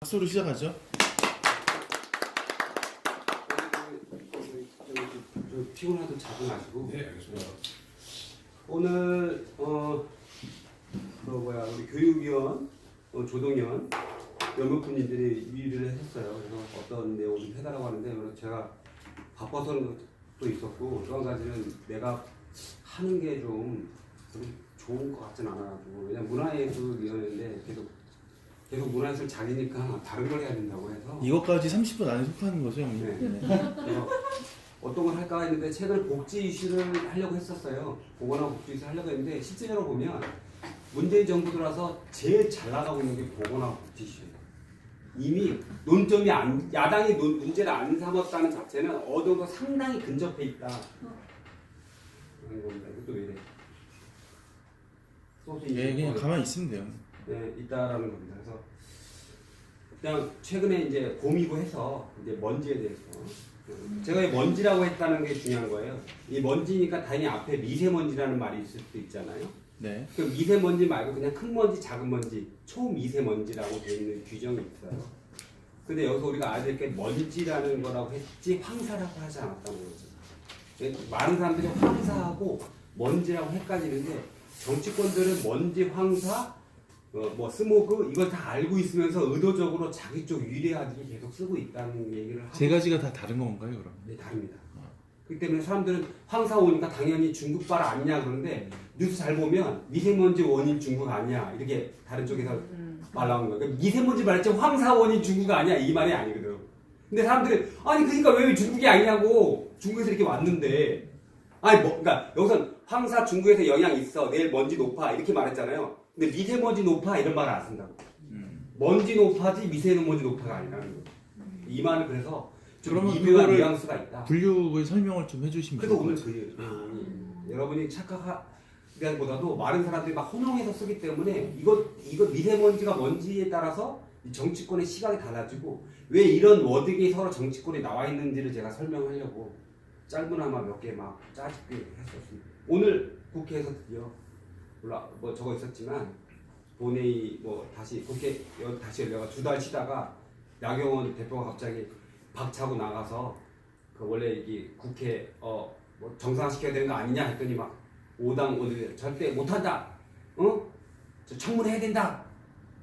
박수로 시작하죠. 좀 피곤해도 자고 마시고. 네, 알겠습니다. 오늘 우리 교육위원 조동현 연구팀님들이 위의를 했어요. 그래서 어떤 내용을 좀 해달라고 하는데 제가 바빠서는 또 있었고 또 한 가지는 내가 하는 게 좀 좋은 것 같진 않아가지고 왜냐면 문화예술위원회인데 계속 문화예술 자기니까 다른 걸 해야 된다고 해서 이것까지 30분 안에 속하는 거죠, 형님? 네. 그래서 어떤 걸 할까 했는데 최근에 복지 이슈를 하려고 했었어요. 보건하고 복지 이슈를 하려고 했는데 실제로 보면 문재인 정부 들어서 제일 잘 나가고 있는 게 보건하고 복지 이슈예요. 이미 논점이 야당이 문제를 안 삼았다는 자체는 어느 정도 상당히 근접해 있다. 하는 겁니다. 이것도 왜 이래? 소스 예, 그냥 가만히 있으면 돼요. 네, 있다라는 겁니다. 그래서 그냥 최근에 이제 봄이고 해서 이제 먼지에 대해서 제가 이 먼지라고 했다는 게 중요한 거예요. 이 먼지니까 당연히 앞에 미세먼지라는 말이 있을 수도 있잖아요. 네. 그 미세먼지 말고 그냥 큰 먼지, 작은 먼지, 초미세먼지라고 되어 있는 규정이 있어요. 근데 여기서 우리가 아이들께 먼지라는 거라고 했지 황사라고 하지 않았다는 거죠. 많은 사람들이 황사하고 먼지라고 헷갈리는데 정치권들은 먼지, 황사, 스모그 이걸 다 알고 있으면서 의도적으로 자기 쪽 유리하게 계속 쓰고 있다는 얘기를 하고 세 가지가 다 다른 건가요, 그럼? 네, 다릅니다. 그렇기 때문에 사람들은 황사 오니까 당연히 중국발 아니냐 그러는데 뉴스 잘 보면 미세먼지 원인 중국 아니야 이렇게 다른 쪽에서 말 나오는 거예요. 그러니까 미세먼지 말했지 황사 원인 중국 아니야 이 말이 아니거든. 근데 사람들이 아니 그러니까 왜 중국이 아니냐고 중국에서 이렇게 왔는데 그러니까 여기서 황사 중국에서 영향 있어 내일 먼지 높아 이렇게 말했잖아요. 근데 미세먼지 높아 이런 말을 안 쓴다고. 먼지 높아지 미세먼지 높아가 아니라는 거예요. 이 말은 그래서 좀 미묘한 뉘앙스가 있다. 분류의 설명을 좀 해주시면 그래서 좋을 오늘 것 같아요. 여러분이 착각하기보다도 많은 사람들이 막 혼용해서 쓰기 때문에 이거 미세먼지가 뭔지에 따라서 정치권의 시각이 달라지고 왜 이런 워딩이 서로 정치권에 나와 있는지를 제가 설명하려고 짧으나마 몇 개 막 짜집게 했었습니다. 오늘 국회에서 드디어 저거 있었지만 본회의 다시 국회 다시 열려가 2달 쉬다가 나경원 대표가 갑자기 박차고 나가서 원래 이게 국회 정상화시켜야 되는 거 아니냐 했더니 막 5당 오늘 절대 못한다. 저 청문회 해야 된다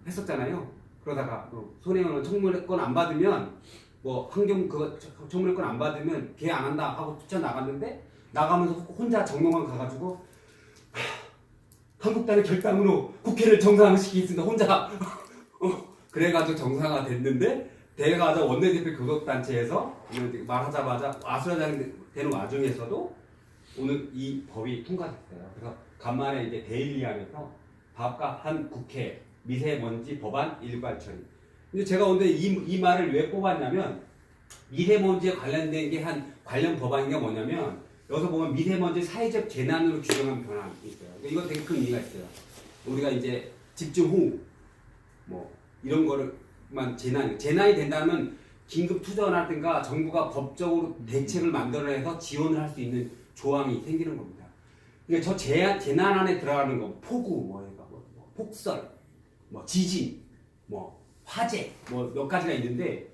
했었잖아요. 그러다가 손혜원은 청문회권 안 받으면 청문회권 안 받으면 걔 안 한다 하고 뛰쳐나갔는데 나가면서 혼자 정몽원 가가지고 한국당의 결단으로 국회를 정상화시키겠습니다. 혼자 그래가지고 정상화 됐는데 대가자 원내대표 교섭단체에서 말하자마자 아수라장이 되는 와중에서도 오늘 이 법이 통과됐어요. 그래서 간만에 이제 데일리하면서 밥값한 국회 미세먼지 법안 일괄 처리. 근데 제가 오늘 이 말을 왜 뽑았냐면 미세먼지에 관련된 게 관련 법안인 게 뭐냐면 여기서 보면 미세먼지 사회적 재난으로 규정한 변화가 있어요. 이거 되게 큰 의미가 있어요. 우리가 이제 집중호우 이런 거를만 재난이 된다면 긴급 투자라든가 정부가 법적으로 대책을 만들어내서 지원을 할 수 있는 조항이 생기는 겁니다. 그러니까 저 재난 안에 들어가는 거 폭우, 폭설, 지진, 화재 몇 가지가 있는데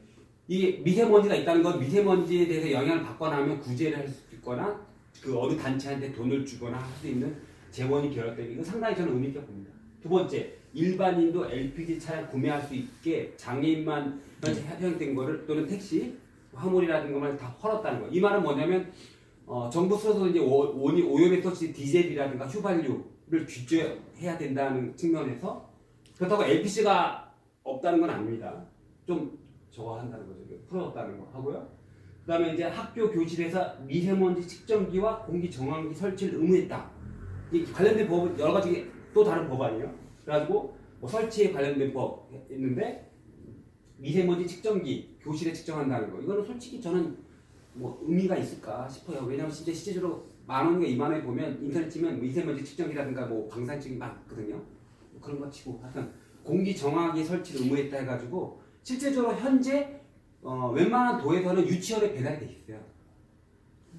이게 미세먼지가 있다는 건 미세먼지에 대해서 영향을 받거나 하면 구제를 할 수 있거나 그 어느 단체한테 돈을 주거나 할 수 있는 재원이 결합되기 이거 상당히 저는 의미 있게 봅니다. 두 번째, 일반인도 LPG 차량 구매할 수 있게 장애인만 협약된 거를 또는 택시, 화물이라든가 다 헐었다는 거. 이 말은 뭐냐면 정부 스스로 이제 오염액소지 디젤이라든가 휘발유를 규제해야 된다는 측면에서 그렇다고 LPG가 없다는 건 아닙니다. 좀 저거 한다는 거죠. 풀어졌다는 거 하고요. 그 다음에 이제 학교 교실에서 미세먼지 측정기와 공기 정화기 설치를 의무했다. 이 관련된 법은 여러 가지 또 다른 법안이에요. 그래가지고 설치에 관련된 법 있는데 미세먼지 측정기 교실에 측정한다는 거. 이거는 솔직히 저는 의미가 있을까 싶어요. 왜냐하면 진짜 실제적으로 10,000원인가 20,000원에 보면 인터넷 치면 미세먼지 측정기라든가 방사능이 많거든요. 그런 거 치고 하여튼 공기 정화기 설치를 의무했다 해가지고 실제적으로 현재 웬만한 도에서는 유치원에 배달이 돼 있어요.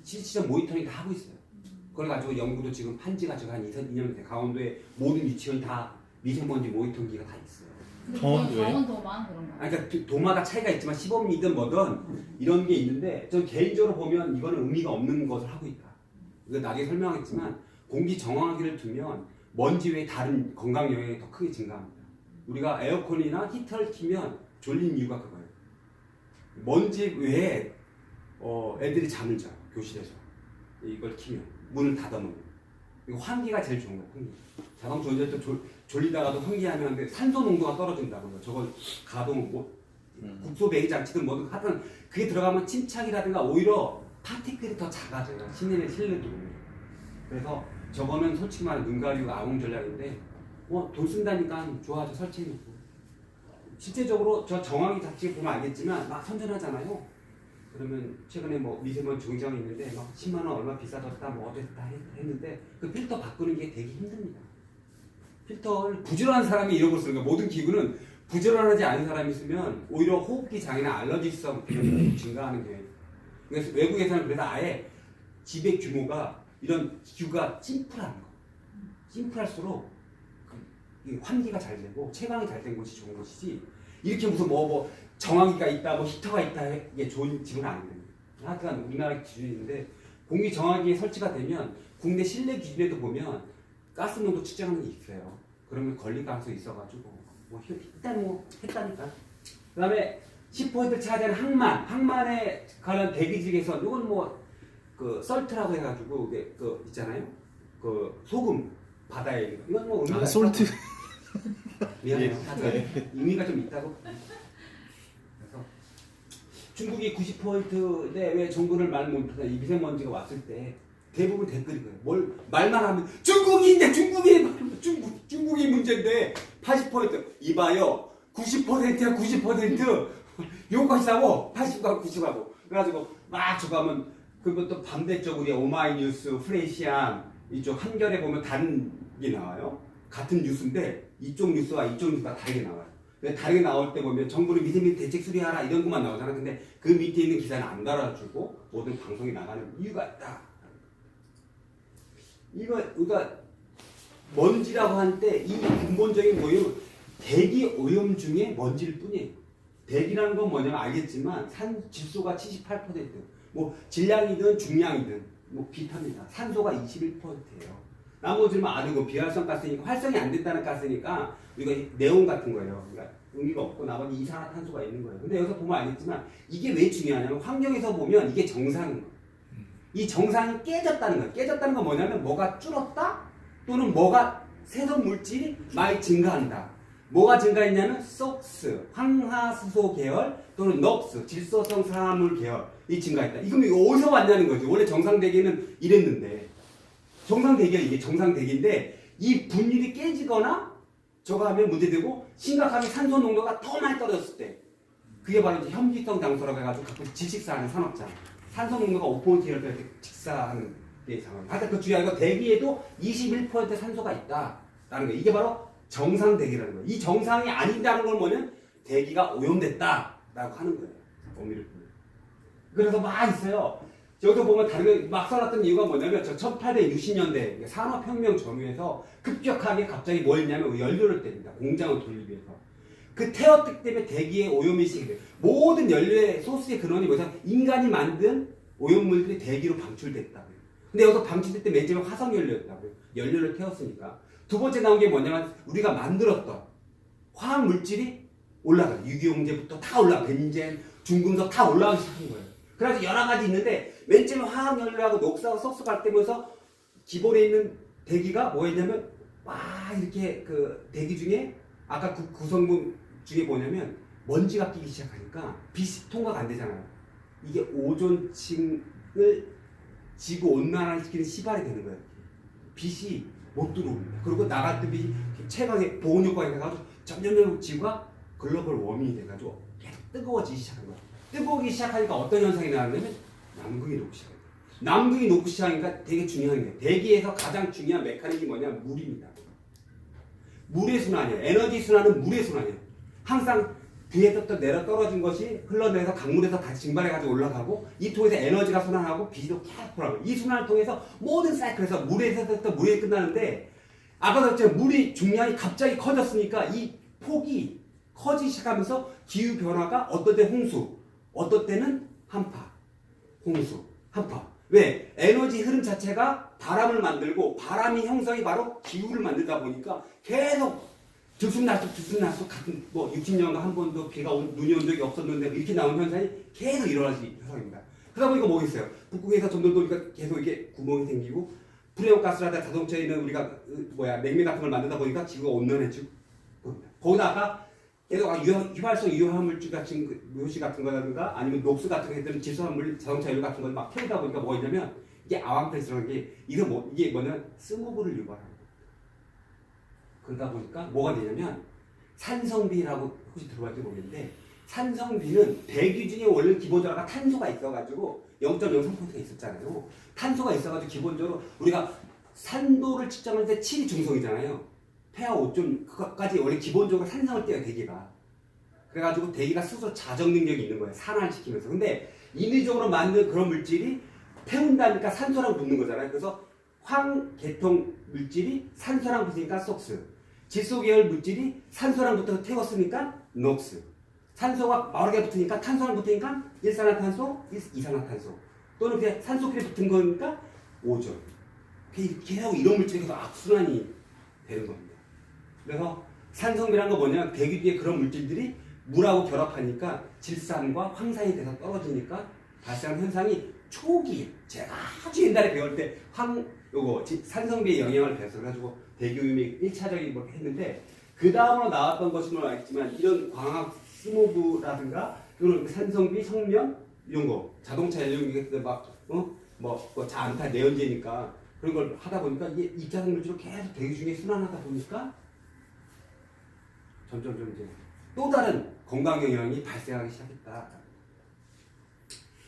실시적 모니터링 다 하고 있어요. 그걸 가지고 연구도 지금 한 지가 한 2년 됐어요. 강원도에 모든 유치원이 다 미세먼지 모니터링기가 다 있어요. 근데 정원도 왜요? 강원도만 그런 거예요. 아니, 그러니까 도마다 차이가 있지만 시범이든 뭐든 이런 게 있는데 전 개인적으로 보면 이거는 의미가 없는 것을 하고 있다. 이거 나중에 설명하겠지만 공기 정화기를 두면 먼지 외에 다른 건강 영향이 더 크게 증가합니다. 우리가 에어컨이나 히터를 키면 졸린 이유가 그거예요. 먼지 외에 애들이 잠을 자요. 교실에서. 이걸 키면 문을 닫아놓으면 이거 환기가 제일 좋은 거예요. 환기. 자동차 운전할 때 졸리다가도 환기하면 안 돼. 산소 농도가 떨어진다고요. 저걸 가동 뭐 국소 배기 장치든 뭐든 하여튼 그게 들어가면 침착이라든가 오히려 파티클이 더 작아져요. 실내 실내도. 그래서 저거는 솔직히 말해 눈 가리고 아웅 전략인데 돈 쓴다니까 좋아서 설치해놓고 실제적으로 저 정황이 자체 보면 알겠지만 막 선전하잖아요. 그러면 최근에 뭐 미세먼지 조기장이 있는데 막 10만 원 얼마 비싸졌다 뭐 어쨌다 했는데 그 필터 바꾸는 게 되게 힘듭니다. 필터를 부지런한 사람이 이런 걸 쓰는 거예요. 모든 기구는 부지런하지 않은 사람이 쓰면 오히려 호흡기 장애나 알러지성 병이 증가하는 게. 그래서 외국에서는 그래서 아예 집의 규모가 이런 기구가 심플한 거. 심플할수록 환기가 잘 되고 채광이 잘 된 곳이 좋은 곳이지. 이렇게 무슨 뭐 정화기가 있다, 뭐 히터가 있다 이게 좋은 집은 아니거든요. 하여튼 우리나라 기준인데 공기 정화기에 설치가 되면 국내 실내 기준에도 보면 가스 농도 측정하는 게 있어요. 그러면 걸릴 가능성이 있어가지고 일단 했다니까. 그다음에 10% 차지하는 항만에 관한 대기질 개선. 이건 그 썰트라고 해가지고 그 있잖아요. 그 소금 바다에 있는 거. 이건 뭐 의미가 솔트. 미안해요. 의미가 좀 있다고. 그래서 중국이 90%대 왜 정부를 말 못하다 이 미세먼지가 왔을 때 대부분 댓글이 그래요. 뭘 말만 하면 중국이 문제인데 80% 이봐요. 90%야 90%. 요것이 싸고 80하고 90하고. 그래가지고 막 저거 하면 그것도 반대쪽 우리 오마이뉴스, 프레시안 이쪽 한겨레 보면 다른 게 나와요. 같은 뉴스인데 이쪽 뉴스와 이쪽 뉴스가 다르게 나와요. 근데 다르게 나올 때 보면 정부는 미세먼지 대책 수리하라 이런 것만 나오잖아. 근데 그 밑에 있는 기사는 안 달아주고 모든 방송이 나가는 이유가 있다. 우리가 먼지라고 할 때 이 근본적인 뭐예요? 대기 오염 중에 먼지일 뿐이에요. 대기라는 건 뭐냐면 알겠지만 산 질소가 78%, 뭐 질량이든 중량이든 뭐 비슷합니다. 산소가 21%예요. 나머지는 아르고 비활성 가스니까 활성이 안 됐다는 가스니까 우리가 네온 같은 거예요. 그러니까 의미가 없고 나머지 이산화탄소가 있는 거예요. 근데 여기서 보면 알겠지만 이게 왜 중요하냐면 환경에서 보면 이게 정상인 거예요. 이 정상이 깨졌다는 거예요. 깨졌다는 건 뭐냐면 뭐가 줄었다 또는 뭐가 세석 물질이 많이 증가한다. 뭐가 증가했냐면 SOx, 황화수소 계열 또는 NOx, 질소성 산화물 계열이 증가했다. 이건 어디서 왔냐는 거죠. 원래 정상 대기는 이랬는데 정상 대기가 이게 정상 대기인데 이 분율이 깨지거나 저거 하면 문제되고 심각하게 산소 농도가 더 많이 떨어졌을 때 그게 바로 이제 현기성 장소라고 해가지고 가끔 질식사하는 산업장. 산소 농도가 5% 이럴 때 직사하는 게 상황. 하여튼 그 주의하고 대기에도 21% 산소가 있다라는 거예요. 이게 바로 정상 대기라는 거예요. 이 정상이 아니다는 건 뭐냐면 대기가 오염됐다라고 하는 거예요. 의미를 보면. 그래서 막 있어요. 여기서 보면 다른 거 막 써놨던 이유가 뭐냐면 저 1860년대 산업혁명 전후에서 급격하게 갑자기 뭐 했냐면 연료를 뗍니다. 공장을 돌리기 위해서. 그 태엽 때문에 대기의 오염이 시작돼요. 모든 연료의 소스의 근원이 뭐냐 인간이 만든 오염물들이 대기로 방출됐다고요. 근데 여기서 방출될 때 맨 처음에 화석연료였다고요. 연료를 태웠으니까. 두 번째 나온 게 뭐냐면 우리가 만들었던 화학물질이 올라가요. 유기용제부터 다 올라가. 벤젠, 중금속 다 올라가기 시작한 거예요. 그래서 여러 가지 있는데 맨 처음에 화학연료하고 녹사하고 석수가 할 때면서 기본에 있는 대기가 뭐였냐면 막 이렇게 그 대기 중에 아까 그 구성분 중에 뭐냐면 먼지가 끼기 시작하니까 빛이 통과가 안 되잖아요. 이게 오존층을 지구 온난화를 시키는 시발이 되는 거예요. 빛이 못 들어옵니다. 그리고 나갈 때 빛이 최강의 보온 효과가 돼가지고 점점 지구가 글로벌 워밍이 돼가지고 계속 뜨거워지기 시작한 거예요. 뜨거워지기 시작하니까 어떤 현상이 나왔냐면 남극이 녹기 시작해요. 남극이 녹기 시작하니까 되게 중요한 게 대기에서 가장 중요한 메커니즘이 뭐냐면 물입니다. 물의 순환이에요. 에너지 순환은 물의 순환이에요. 항상 뒤에서 내려 떨어진 것이 흘러내려서 강물에서 다시 증발해가지고 올라가고 이 통해서 에너지가 순환하고 비도 계속 돌아가고 이 순환을 통해서 모든 사이클에서 물에서부터 물에 끝나는데 아까도 했지만 물이 중량이 갑자기 커졌으니까 이 폭이 커지기 시작하면서 기후 변화가 어떨 때 홍수, 어떨 때는 한파, 홍수, 한파. 왜? 에너지 흐름 자체가 바람을 만들고 바람이 형성이 바로 기후를 만들다 보니까 계속 들쑥날쑥 같은 뭐 60년간 한 번도 비가 눈이 온 적이 없었는데 이렇게 나온 현상이 계속 일어나지 현상입니다. 그러다 보니까 뭐겠어요? 북극에서 점점 도니까 계속 이게 구멍이 생기고 프레온가스라든가 자동차에 있는 우리가 냉면 같은 걸 만들다 보니까 지구가 온난해지고 거기다가 계속 휘발성 유화물질 같은 묘시 같은 거라든가 아니면 녹수 같은 것들은 질소화물 자동차 연료 같은 걸 막 태우다 보니까 뭐가 있냐면 이게 아왕패스라는 게 이게 뭐냐면 스모그를 유발하는 거예요. 그러다 보니까 뭐가 되냐면 산성비라고 혹시 들어볼지 모르겠는데 산성비는 대기 중에 원래 기본적으로 탄소가 있어가지고 0.03%가 있었잖아요. 탄소가 있어가지고 기본적으로 우리가 산도를 측정할 때 7이 중성이잖아요. 폐하 5.까지 원래 기본적으로 산성을 떼요 대기가. 그래가지고 대기가 스스로 자정 능력이 있는 거예요. 산화시키면서. 근데 인위적으로 만든 그런 물질이 태운다니까 산소랑 붙는 거잖아요. 그래서 황계통 물질이 산소랑 붙으니까 속스. 질소 계열 물질이 산소랑 붙어서 태웠으니까 녹스. 산소가 마르게 붙으니까 탄소랑 붙으니까 일산화탄소, 이산화탄소. 또는 그냥 산소끼리 붙은 거니까 오존. 계속 이런 물질이 계속 악순환이 되는 겁니다. 그래서 산성비라는 거 뭐냐면 대기 뒤에 그런 물질들이 물하고 결합하니까 질산과 황산이 돼서 떨어지니까 발생하는 현상이 초기 제가 아주 옛날에 배울 때 산성비의 영향을 배워서 대기오염이 1차적인 걸 했는데 그 다음으로 나왔던 것은 알겠지만 이런 광학 스모그라든가 그런 산성비, 성면 이런 거 자동차 연료 잘 안 타 내연제니까 그런 걸 하다 보니까 이게 2차성 물질로 계속 대기 중에 순환하다 보니까 점점 이제 또 다른 건강 영향이 발생하기 시작했다.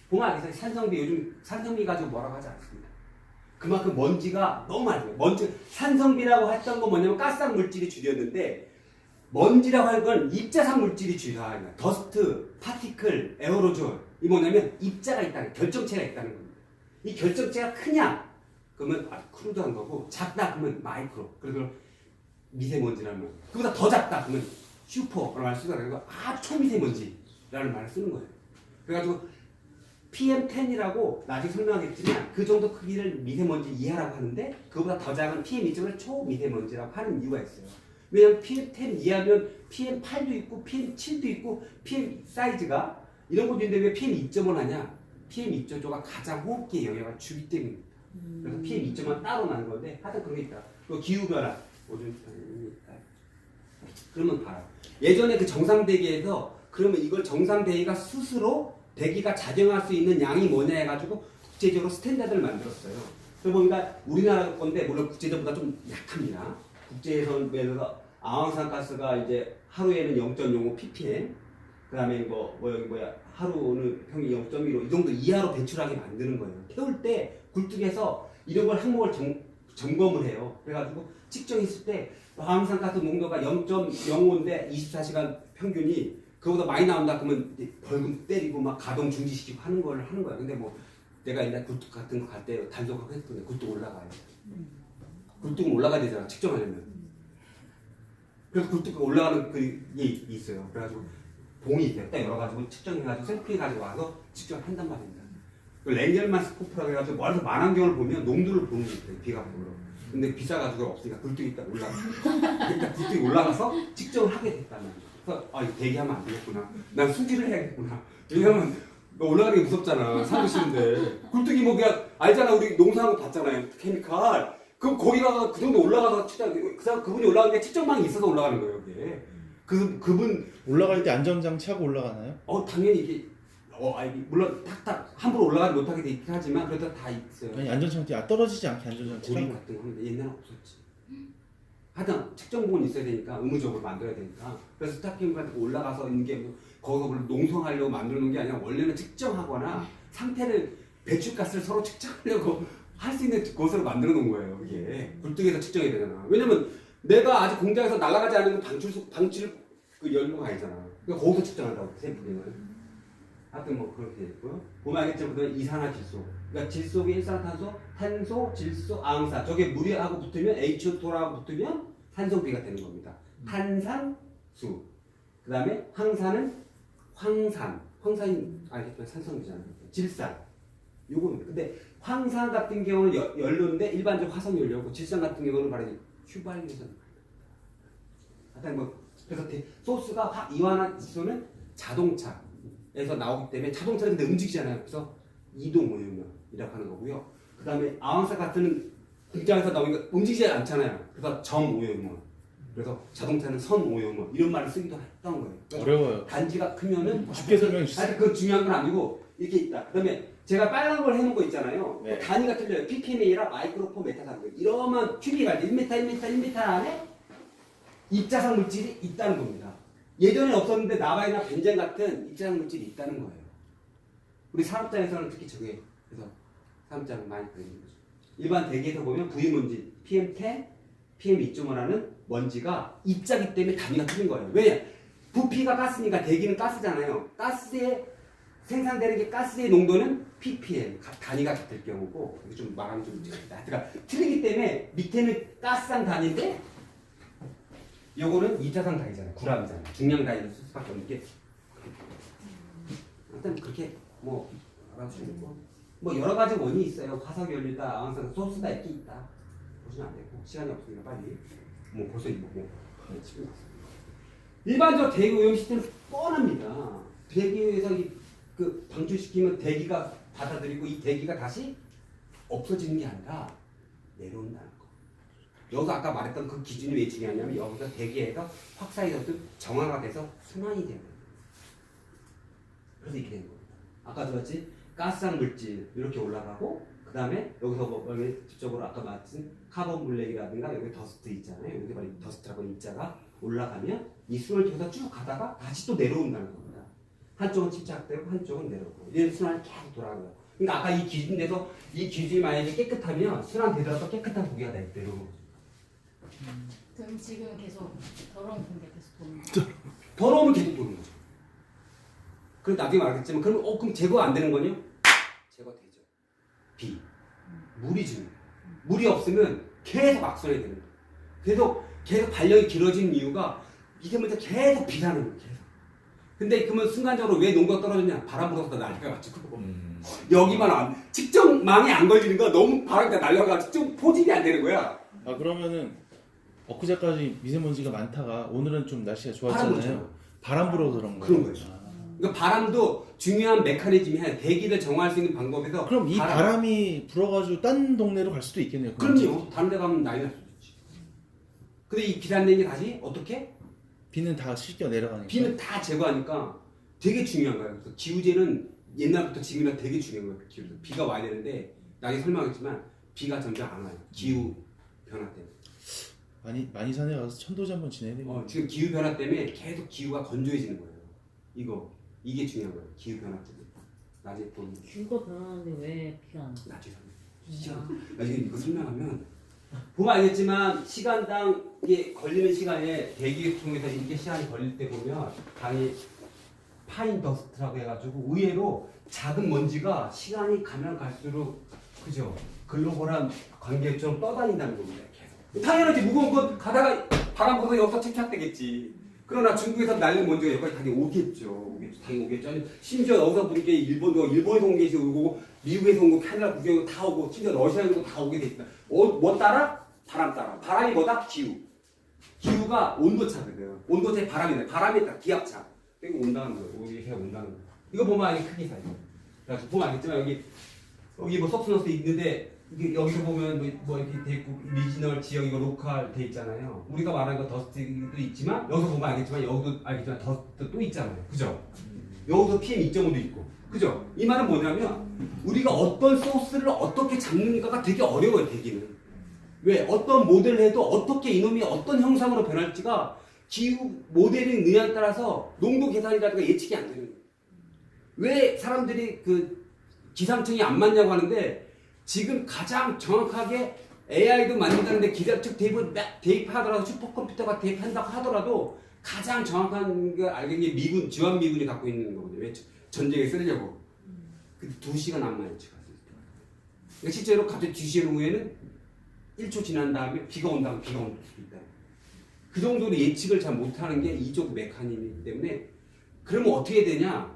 보면 알겠어요. 요즘 산성비 가지고 뭐라고 하지 않습니다. 그만큼 먼지가 너무 많아요. 산성비라고 했던 건 뭐냐면 가스성 물질이 주였는데 먼지라고 하는 건 입자상 물질이 주요해요. 더스트, 파티클, 에어로졸. 이 뭐냐면 입자가 있다는 결정체가 있다는 겁니다. 이 결정체가 크냐? 그러면 크루드한 거고 작다 그러면 마이크로. 그리고 미세먼지라는 그보다 더 작다 그러면 슈퍼라는 말을 쓰더라고요. 아주 초미세먼지라는 말을 쓰는 거예요. 그래가지고 PM10이라고 나중에 설명하겠지만 그 정도 크기를 미세먼지 이하라고 하는데 그보다 더 작은 PM2.5를 초미세먼지라고 하는 이유가 있어요. 왜냐하면 PM10 이하면 PM8도 있고 PM7도 있고 PM 사이즈가 이런 것도 있는데 왜 PM2.5를 하냐? PM2.5가 가장 호흡기에 영향을 주기 때문입니다. 그래서 PM2.5만 따로 나는 건데 하여튼 그런 게 있다. 그리고 기후변화 그러면 봐요. 예전에 그 정상대기에서 그러면 이걸 정상대기가 스스로 대기가 자정할 수 있는 양이 뭐냐 해가지고 국제적으로 스탠다드를 만들었어요. 그러고 보니까 우리나라 건데 물론 국제적보다 좀 약합니다. 국제에서 예를 들어서 아황산가스가 이제 하루에는 0.05 ppm, 그다음에 하루는 평균 0.15 이 정도 이하로 배출하게 만드는 거예요. 태울 때 굴뚝에서 이런 걸 항목을 점검을 해요. 그래가지고 측정했을 때 아황산가스 농도가 0.05인데 24시간 평균이 그거보다 많이 나온다 그러면 벌금 때리고 막 가동 중지시키고 하는 거야. 근데 뭐 내가 옛날 굴뚝 같은 거 갈 때 단속하고 했던데 굴뚝 올라가요. 굴뚝은 올라가야 되잖아 측정하려면. 그래서 굴뚝 올라가는 게 있어요. 그래가지고 봉이 있어요. 딱 열어가지고 측정해가지고 샘플해가지고 와서 측정을 한단 말입니다. 그 렌겔만 스코프라고 해가지고 멀리서 만환경을 보면 농도를 보는 게 있어요. 비각으로. 근데 비싸가지고 없으니까 굴뚝이 딱 올라가. 그러니까 굴뚝이 올라가서 측정을 하게 됐단 말이에요. 그래서 이거 대기하면 안 되겠구나. 난 수지를 해야겠구나. 왜냐면 너 올라가는 게 무섭잖아. 사기 싫은데. 굴뚝이 뭐 그냥 알잖아. 우리 농사하는 거 봤잖아요. 케미칼. 그럼 거기다가 그 정도 올라가서 그분이 올라가는 게 측정망이 있어서 올라가는 거예요. 이게. 그분 올라갈 때 안전장치 하고 올라가나요? 당연히 이게 물론 탁탁 함부로 올라가지 못하게 돼 있긴 하지만 그래도 다 있어요. 아니 안전장치 떨어지지 않게 안전장치. 고리 같은 거 하는데 옛날엔 없었지. 하여튼 측정본이 있어야 되니까 의무적으로 만들어야 되니까 그래서 스타킹 같은 거 올라가서 있는 게 거기서 뭘 농성하려고 만드는 게 아니라 원래는 측정하거나 상태를 배출가스를 서로 측정하려고 할 수 있는 곳으로 만들어 놓은 거예요. 이게 굴뚝에서 측정해야 되잖아. 왜냐면 내가 아직 공장에서 날아가지 않은 방출 그 연료가 아니잖아. 그러니까 거기서 측정한다고 샘플링을. 하여튼 뭐 그렇게 있고요. 보면 알겠지만 이산화질소. 그러니까 질소계 일산화탄소, 탄소, 질소, 아황산. 저게 물하고 붙으면 H2라고 붙으면 산성비가 되는 겁니다. 탄산수. 그 다음에 황산은 황산이 알겠지만 산성이잖아요. 질산. 요거는 근데 황산 같은 경우는 연료인데 일반적 화석 연료고 질산 같은 경우는 바로 휘발유에서 하여튼 뭐 그래서 소스가 이완화수소는 자동차에서 나오기 때문에 자동차는 근데 움직이잖아요. 그래서 이동 오염이라고 하는 거고요. 그 다음에 아황산 같은 공장에서 나오니까 움직이지 않잖아요. 그래서 정 오염. 그래서 자동차는 선 오염 이런 말을 쓰기도 했던 거예요. 그러니까 어려워요. 단지가 크면은 쉽게 설명해 주세요. 아니 그건 중요한 건 아니고 이렇게 있다. 그다음에 제가 빨간 걸 해놓은 거 있잖아요. 네. 단위가 틀려요. ppm이라 마이크로포 메타사고 이러면 큐비가 1m 안에 입자상 물질이 있다는 겁니다. 예전에 없었는데 나바이나 벤젠 같은 입자상 물질이 있다는 거예요. 우리 산업장에서는 특히 저게 그래서 산업장은 많이 보이는 거죠. 일반 대기에서 보면 부유먼지 PM10, PM2.5라는 먼지가 입자기 때문에 단위가 틀린 거예요. 왜냐? 부피가 가스니까 대기는 가스잖아요. 가스에 생산되는 게 가스의 농도는 ppm 단위가 같을 경우고 이거 좀 말하면 좀 그러니까 틀리기 때문에 밑에는 가스상 단위인데 요거는 2차상 단위잖아요. 구람이잖아요. 중량 단위로 쓸 수밖에 없는 게 일단 그렇게 뭐 알아주시는 거. 뭐 여러 가지 원인이 있어요. 화석 연료다, 아황산 소스가 이렇게 있다. 보시면 안 되고 시간이 없으니까 빨리 뭐 벌써 이거 뭐 지금 일반적으로 대기 오염 시스템은 뻔합니다. 대기에서 그 방출시키면 대기가 받아들이고 이 대기가 다시 없어지는 게 아니라 내려온다는 거. 여기서 아까 말했던 그 기준이 왜 중요하냐면 여기서 대기에서 확산이 정화가 돼서 순환이 되는 거예요. 그래서 이렇게 되는 겁니다. 아까 들었지? 가스상 물질 이렇게 올라가고 그 다음에 여기서 뭐 직접적으로 아까 말씀 카본 블랙이라든가 여기 더스트 있잖아요. 여기 바로 더스트라고 입자가 올라가면 이 순환을 통해서 쭉 가다가 다시 또 내려온다는 겁니다. 한쪽은 침착되고 한쪽은 내려오고 이런 순환이 계속 돌아가요. 그러니까 아까 이 기준에서 이 기준이 만약에 깨끗하면 순환되더라도 깨끗한 고기가 내려오는 거죠. 그럼 지금 계속 더러운 공기 계속 도는 거예요? 더러우면 계속 도는 거죠. 그럼 나중에 말하겠지만 그럼 제거 안 되는 거냐? 제거되죠. 비. 물이 중요해요. 물이 없으면 계속 악순환이 되는 거예요. 계속 발령이 길어지는 이유가 미세먼지가 계속 비라는 거예요. 계속. 근데 그러면 순간적으로 왜 농도가 떨어졌냐? 바람 불어서 난리가 가지고 여기만 측정망이 안 걸리는 거 너무 바람이 날려가지고 좀 포집이 안 되는 거야. 아 그러면은 엊그제까지 미세먼지가 많다가 오늘은 좀 날씨가 좋았잖아요. 바람 불어서 그런 거예요. 그런 거죠. 그러니까 바람도 중요한 메커니즘이야. 대기를 정화할 수 있는 방법에서 그럼 이 바람이 불어가지고 딴 동네로 갈 수도 있겠네요. 그럼요. 다른 데 가면 난리 날 수도 있지. 근데 이 비란된 게 다시 어떻게? 비는 다 씻겨 내려가니까. 비는 다 제거하니까 되게 중요한 거예요. 그래서 기후제는 옛날부터 지금이나 되게 중요한 거예요. 기후제. 비가 와야 되는데 나중에 설명하겠지만 비가 점점 안 와요. 기후 변화 때문에. 많이 산에 가서 천도제 한번 지내야 되겠네요. 지금 기후 변화 때문에 계속 기후가 건조해지는 거예요. 이게 중요한 거예요. 기후 변화 때문에. 나중에 보면 기후가 변하는데 왜 비가 안 와? 나중에 나중에 이거 설명하면 보면 알겠지만 시간당 이게 걸리는 시간에 대기 통해서 이렇게 시간이 걸릴 때 보면 당연히 파인 더스트라고 해가지고 의외로 작은 먼지가 시간이 가면 갈수록 그죠? 글로벌한 관계처럼 떠다닌다는 겁니다. 계속. 당연하지 무거운 건 가다가 바람 불어서 여기서 침착되겠지. 그러나 중국에서 날린 먼지가 여기까지 당연히 오겠죠. 당연히 오겠죠. 아니, 심지어 여기서 보니까 일본에서 온 게 오고 미국에서 온 거, 캐나다 국경에서 다 오고 심지어 러시아에서 다 오게 돼 있다. 뭐 따라? 바람 따라. 바람이 뭐다? 기후. 기후가 온도차거든. 온도차에 바람이 바람이 기압차. 이거 온다는 거예요. 이게 온다는 거예요. 이거 보면 알게 크기 사이. 그래서 보면 알겠지만 여기 뭐 서브스턴스 있는데 이게 여기서 보면 뭐 이렇게 돼 있고 리지널 지역 이거 로컬 돼 있잖아요. 우리가 말하는 거 더스트도 있지만 여기서 보면 알겠지만 여기도 알겠지만 더스트 또 있잖아요. 그죠? 여기서 PM 2.5도 있고. 그죠? 이 말은 뭐냐면 우리가 어떤 소스를 어떻게 잡는가가 되게 어려워요. 대기는. 왜? 어떤 모델을 해도 어떻게 이놈이 어떤 형상으로 변할지가 기후 모델링 능력에 따라서 농도 계산이라든가 예측이 안 되는 거예요. 왜 사람들이 그 기상청이 안 맞냐고 하는데 지금 가장 정확하게 AI도 만든다는데 기상청 대입하더라도 슈퍼컴퓨터가 대입한다고 하더라도 가장 정확한 걸 알게 게 미군, 주한미군이 갖고 있는 거거든요. 왜? 전쟁에 쓰려고. 근데 2시간 안 만에 찍었어요. 그러니까 실제로 갑자기 2시간 후에는 1초 지난 다음에 비가 온다면 비가 올 수도 있다. 그 정도로 예측을 잘 못하는 게 이쪽 메커니즘이기 때문에 그러면 어떻게 되냐?